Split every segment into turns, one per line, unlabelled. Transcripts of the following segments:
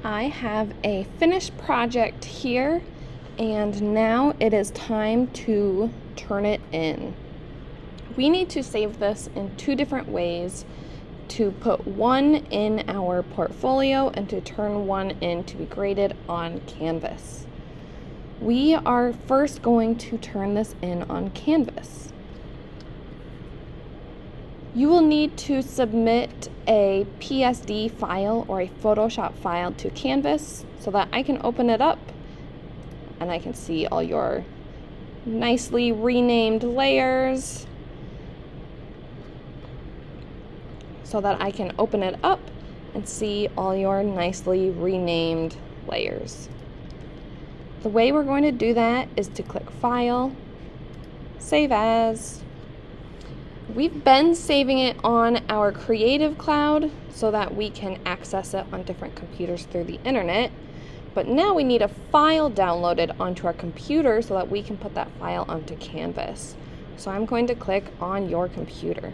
I have a finished project here, and now it is time to turn it in. We need to save this in two different ways: to put one in our portfolio and to turn one in to be graded on Canvas. We are first going to turn this in on Canvas. You will need to submit a PSD file or a Photoshop file to Canvas so that I can open it up and I can see all your nicely renamed layers, so that I can open it up and see all your nicely renamed layers. The way we're going to do that is to click File, Save As. We've been saving it on our Creative Cloud so that we can access it on different computers through the internet, but now we need a file downloaded onto our computer so that we can put that file onto Canvas. So I'm going to click on your computer.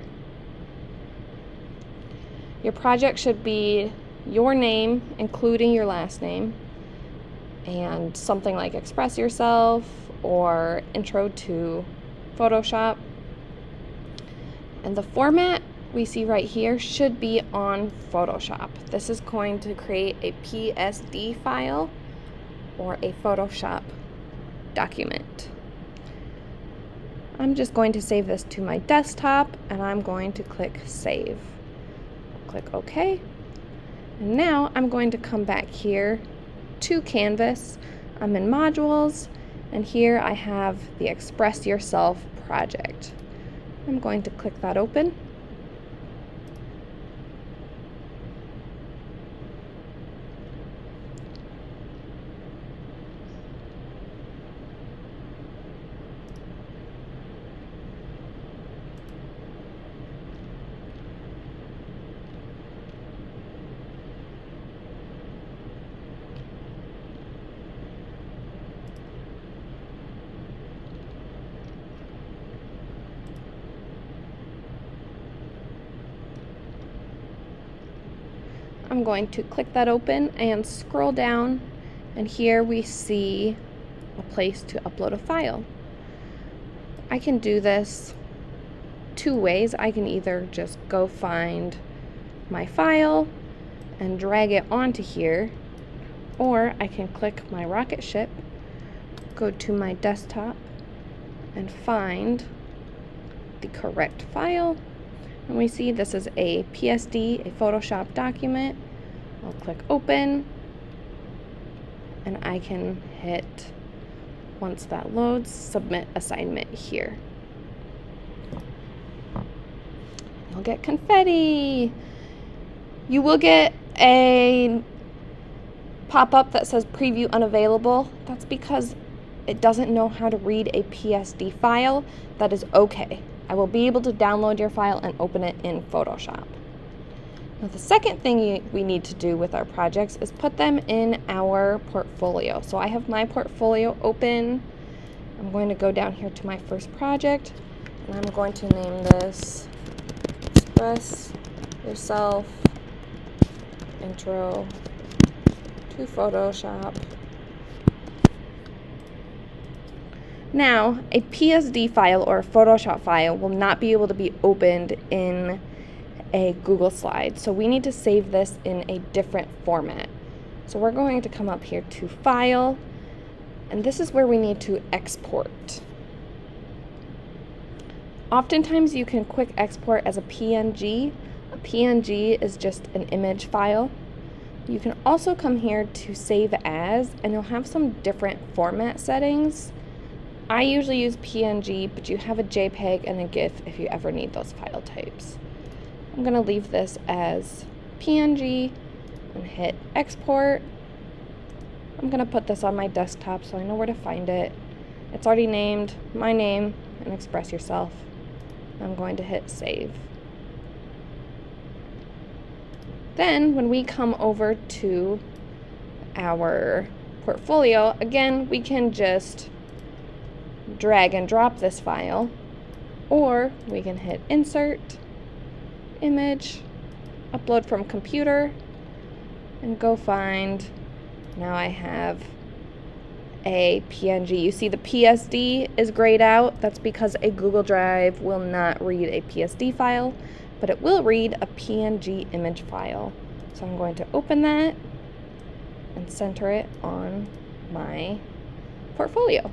Your project should be your name, including your last name, and something like Express Yourself or Intro to Photoshop. And the format we see right here should be on Photoshop. This is going to create a PSD file or a Photoshop document. I'm just going to save this to my desktop, and I'm going to click Save. Click OK. And now I'm going to come back here to Canvas. I'm in Modules, and here I have the Express Yourself project. I'm going to click that open. I'm going to click that open and scroll down, and here we see a place to upload a file. I can do this two ways. I can either just go find my file and drag it onto here, or I can click my rocket ship, go to my desktop, and find the correct file. And we see this is a PSD, a Photoshop document. I'll click open, and I can hit, once that loads, submit assignment here. You'll get confetti. You will get a pop-up that says preview unavailable. That's because it doesn't know how to read a PSD file. That is okay. I will be able to download your file and open it in Photoshop. Now, the second thing we need to do with our projects is put them in our portfolio. So I have my portfolio open. I'm going to go down here to my first project, and I'm going to name this Express Yourself Intro to Photoshop. Now, a PSD file or a Photoshop file will not be able to be opened in a Google Slide, so we need to save this in a different format. So we're going to come up here to File, and this is where we need to export. Oftentimes you can quick export as a PNG. A PNG is just an image file. You can also come here to Save As, and you'll have some different format settings. I usually use PNG, but you have a JPEG and a GIF if you ever need those file types. I'm going to leave this as PNG and hit export. I'm going to put this on my desktop so I know where to find it. It's already named my name and Express Yourself. I'm going to hit save. Then when we come over to our portfolio, again, we can just drag and drop this file, or we can hit Insert, Image, Upload from Computer, and go find Now I have a PNG. You see the PSD is grayed out. That's because a Google Drive will not read a PSD file, but it will read a PNG image file. So I'm going to open that and center it on my portfolio.